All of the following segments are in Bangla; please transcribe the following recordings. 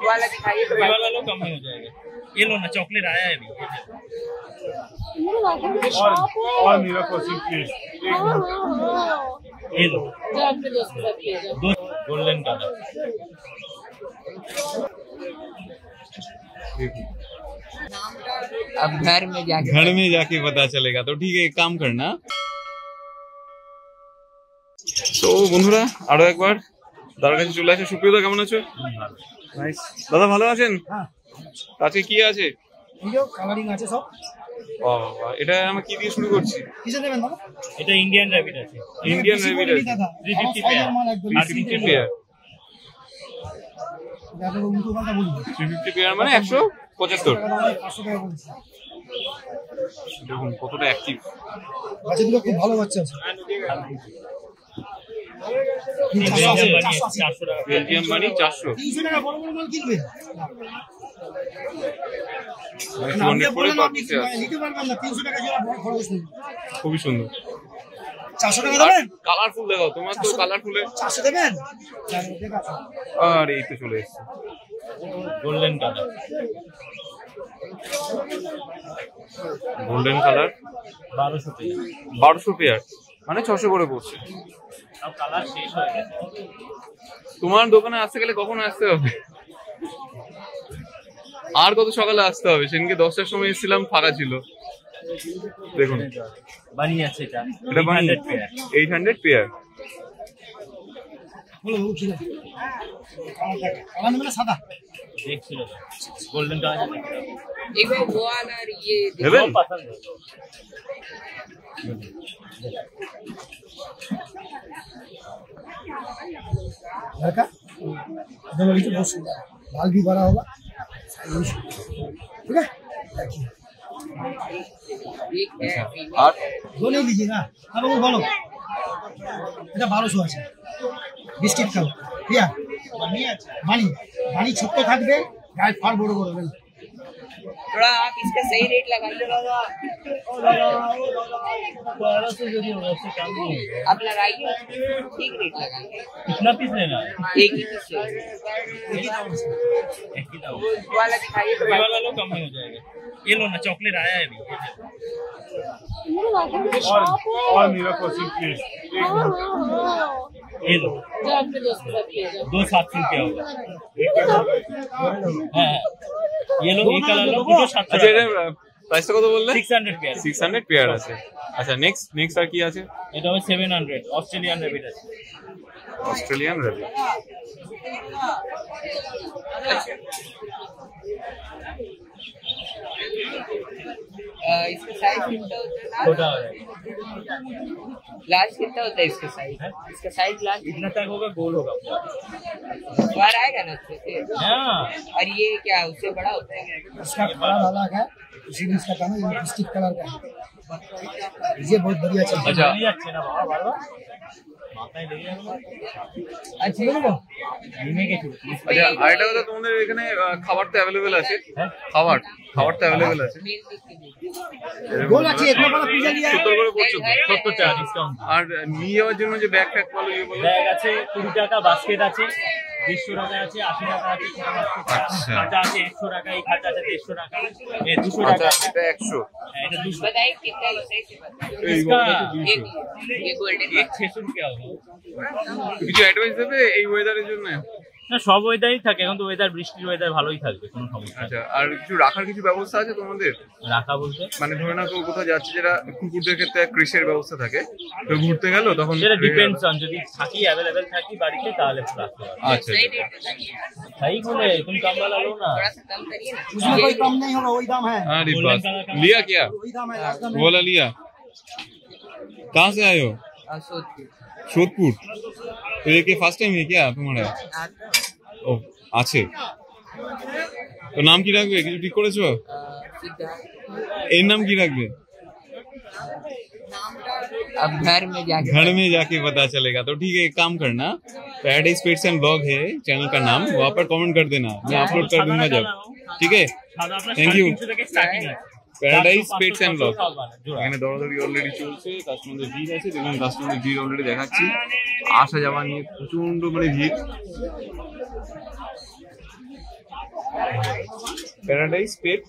वाला दिखाइए तो ये वाला लो कम में हो जाएगा। ये लो ना, चॉकलेट आया है अभी। और मेरा पर्सन प्लीज। ये लो जो अपने दोस्त के साथ किया जाए। दो गोल्डन कलर। अब घर में जाके पता चलेगा। तो ठीक है, एक काम करना। তো বন্ধুরা আরো একবার দাদার কাছে চলে আসে। সুপ্রিয়দা কেমন আছো? নাইস। দাদা ভালো আছেন? হ্যাঁ। আজকে কি আছে? ভিডিও কালারিং আছে সব। বাবা, এটা আমরা কি দিয়ে শুরু করছি? কিসে দেবেন দাদা? এটা ইন্ডিয়ান র‍্যাবিট আছে। ইন্ডিয়ান র‍্যাবিট আছে 350 পেয়ার। 350 পেয়ার। দাদা উল্টো কথা বলি। 350 পেয়ার মানে 175। 500 টাকা বলছি। দেখুন কতটা অ্যাক্টিভ। বাচ্চাগুলো খুব ভালো বাচ্চা আছে। বেলজিয়াম মানি 400। 300 টাকা বড় বড় মাল কিনবে। নিতে পারবেন না, 300 টাকা জোড়া বড় খরচ নেই। খুবই সুন্দর। 400 টাকা দেবেন? কালারফুল দেখো, তোমার তো কালারফুলে 400 দেবেন? আর এই তো চলে এসেছে golden colour. Golden colour 1200 pair. 1200 pair মানে 600 করে পড়ছে। সব কালার শেষ হয়ে গেছে। তোমার দোকানে আসতে গেলে কখন আসতে হবে? আর কত সকালে আসতে হবে? সেদিনকে 10টার সময় এসেছিলাম, ফাঁকা ছিল। দেখুন বানি আছে এটা। এটা বানি 800 পেয়ার। কালার নেবেন সাদা? দেখছিল গোল্ডেন কালার। एक बार वो वाला और ये हेवन पसंद है। लड़का दोनों लीजिए, बहुत सुंदर है। बाल भी बड़ा होगा, ठीक है। देखिए एक है আর दोनों लीजिए ना। अब वो बोलो এটা 1200 আছে। বিস্কিট কালার ঠিক আছে। বানি ছোট থাকবে, গায়ে ফার বড় বড় হবে। थोड़ा आप इसका सही रेट लगाइए। आप लगाइए, ठीक रेट लगाइए। कितना पीस लेना है? एक ही पीस वाला दिखाइए तो ये वाला लो कम में हो जाएगा। ये लो ना, चॉकलेट आया है अभी। और मेरा पर्सन प्लीज। ये लो जो अपने दोस्त के साथ किया जाए। 270 होगा। हाँ ये लो, ये कलर लो, 700। আচ্ছা, এটা প্রাইসটা কত বললে? 600 পেয়ার। 600 পেয়ার আছে। আচ্ছা, নেক্সট আর কি আছে? এটা হবে 700 অস্ট্রেলিয়ান র‍্যাবিট আছে। Australian rabbit. इसका साइज कितना होता है? छोटा हो जाएगा। लार्ज कितना होता है इसका साइज? इसका साइज लार्ज इतना तक होगा, गोल होगा। बाहर आएगा ना अच्छे से। हाँ और ये क्या उससे बड़ा होता है? इसका कलर अलग है, उसी में इसका काम है। ये बिस्किट कलर का है, ये बहुत बढ़िया चीज है। আচ্ছা, नहीं अच्छे ना बाबा, बार-बार মাথায় লেগে যাবে। अच्छा बोलो নিমে গেছে। আচ্ছা, আরেকটা কথা, তোমাদের এখানে খাবার তো অ্যাভেলেবেল আছে? খাবার তো অ্যাভেলেবেল আছে। बोल अच्छी एक वाला पिज्जा लिया है। 70 করে পড়ছে তো। 70 টাকা ডিসকাউন্ট। আর নিয়ে যাওয়ার জন্য যে ব্যাগ ট্যাগ বলো, ইয়ে বলো। ব্যাগ আছে 20 টাকা, বাস্কেট আছে 200 টাকা আছে, 80 টাকা আছে, আচ্ছা। খাতা আছে 100 টাকা, এই খাতা আছে 150 টাকা, এই 200 আচ্ছা, টাকা। এটা 100। এটা 200। बताइए कितना है? এই इसका বলতে 200। ये गोल्डन एक 600 रुपया होगा। কিছু অ্যাডভাইস দেবে এই ওয়েদারের জন্য? না, সব ওয়েদারই থাকে, এখন তো ওয়েদার বৃষ্টির ওয়েদার ভালোই থাকবে, কোনো সমস্যা নেই। আচ্ছা, আর কিছু রাখার কিছু ব্যবস্থা আছে তোমাদের? রাখা বলতে মানে ধরে নাও কেউ কোথাও যাচ্ছে, যেটা কুকুরদের ক্ষেত্রে ক্রিসের ব্যবস্থা থাকে, তো ঘুরতে গেল তখন সেটা ডিপেন্ডস অন, যদি থাকি অ্যাভেলেবেল থাকি বাড়িতে তাহলে রাখতে পারবো। আচ্ছা, सही रेट बताइए। তাই বলে তুমি কম वाला लो ना। थोड़ा सा कम करिए ना। उसमें कोई कम नहीं होगा, वही दाम है। अरे बस लिया क्या? वही दाम है, लास्ट दाम वो वाला लिया। कहाँ से आए हो? जोधपुर। तो ये क्या फर्स्ट टाइम है क्या तुम्हारा? ও আছে। তো নাম কি রাখবে? কিছু ঠিক করেছো? এর নাম কি রাখবে? अब घर में जाके पता चलेगा। तो ठीक है, एक काम करना, पैराडाइज पेट्स एंड ब्लॉग है चैनल का नाम, वहाँ पर कमेंट कर देना, मैं अपलोड कर दूंगा जब। ठीक है, thank you. Paradise Pets and Blog. এখানে দৌড়াদৌড়ি অলরেডি চলছে, কাস্টমারদের ভিড় আছে, দেখুন কাস্টমারদের ভিড় অলরেডি দেখাচ্ছি। আসা যাওয়া নিয়ে প্রচন্ড মানে ভিড়। প্যারাডাইস পেট।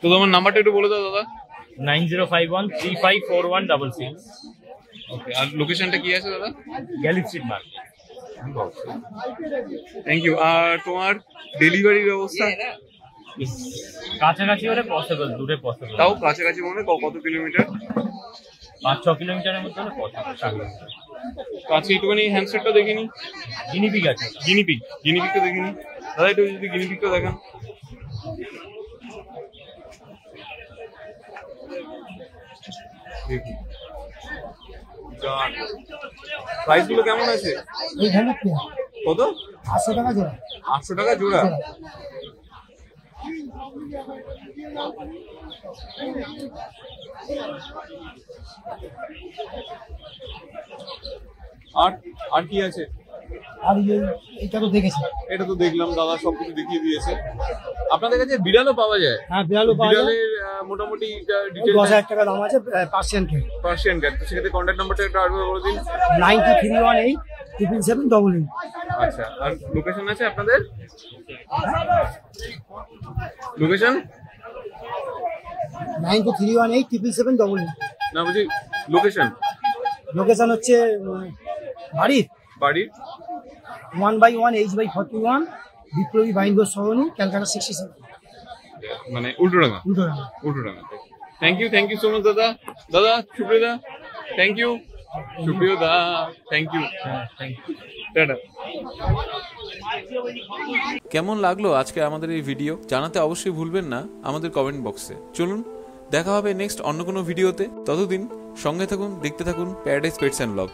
তো তোমার নাম্বারটা একটু বলে দাও দাদা। 9051354166। ওকে, আর লোকেশনটা কি আছে দাদা? Galiff street market. Thank you. আর তোমার ডেলিভারি ব্যবস্থা? কাছাকাছি হলে পসিবল, দূরে পসিবল। তাও কাছাকাছি মানে কত কিলোমিটার? 5-6 কিলোমিটারের মধ্যে হলে পসিবল। কাছে একটুখানি হ্যান্ডসেটটা দেখিনি। গিনিপিগ আছে। গিনিপিগটা দেখিনি দাদা, একটু যদি গিনিপিগটা দেখান। প্রাইস গুলো কেমন আছে? এই ধরনের পেয়ার কত? 800 টাকা জোড়া। 800 টাকা জোড়া। আর কি আছে? আর এইটা তো দেখেছি। এটা তো দেখলাম, দাদা সবকিছু দেখিয়ে দিয়েছে। আপনাদের কাছে বিড়ালও পাওয়া যায়? হ্যাঁ, বিড়ালও পাওয়া যায়। বিড়ালের মোটামুটি 10,000 টাকা দাম আছে, পার্সিয়ান কে। Persian cat. তো সেক্ষেত্রে কন্ট্যাক্ট নাম্বারটা একটু আরেকবার বলে দিন। 9318777788। আচ্ছা, আর লোকেশন আছে আপনাদের? লোকেশন 9318777788। না বুঝি, লোকেশন লোকেশন হচ্ছে বাড়ির 1/1 H/41 বিপ্লবী বাইনগোজ সরণি, ক্যালকাটা 67, মানে Ultadanga. Thank you so much দাদা। সুপ্রিয় দা, থ্যাংক ইউ। সুপ্রিয় দা, থ্যাংক ইউ। টাটা। কেমন লাগলো আজকে আমাদের এই ভিডিও জানাতে অবশ্যই ভুলবেন না আমাদের কমেন্ট বক্সে। চলুন দেখা হবে নেক্সট অন্য কোনো ভিডিওতে। ততদিন সঙ্গে থাকুন, দেখতে থাকুন প্যারাডাইস পেটস অ্যান্ড ব্লগ।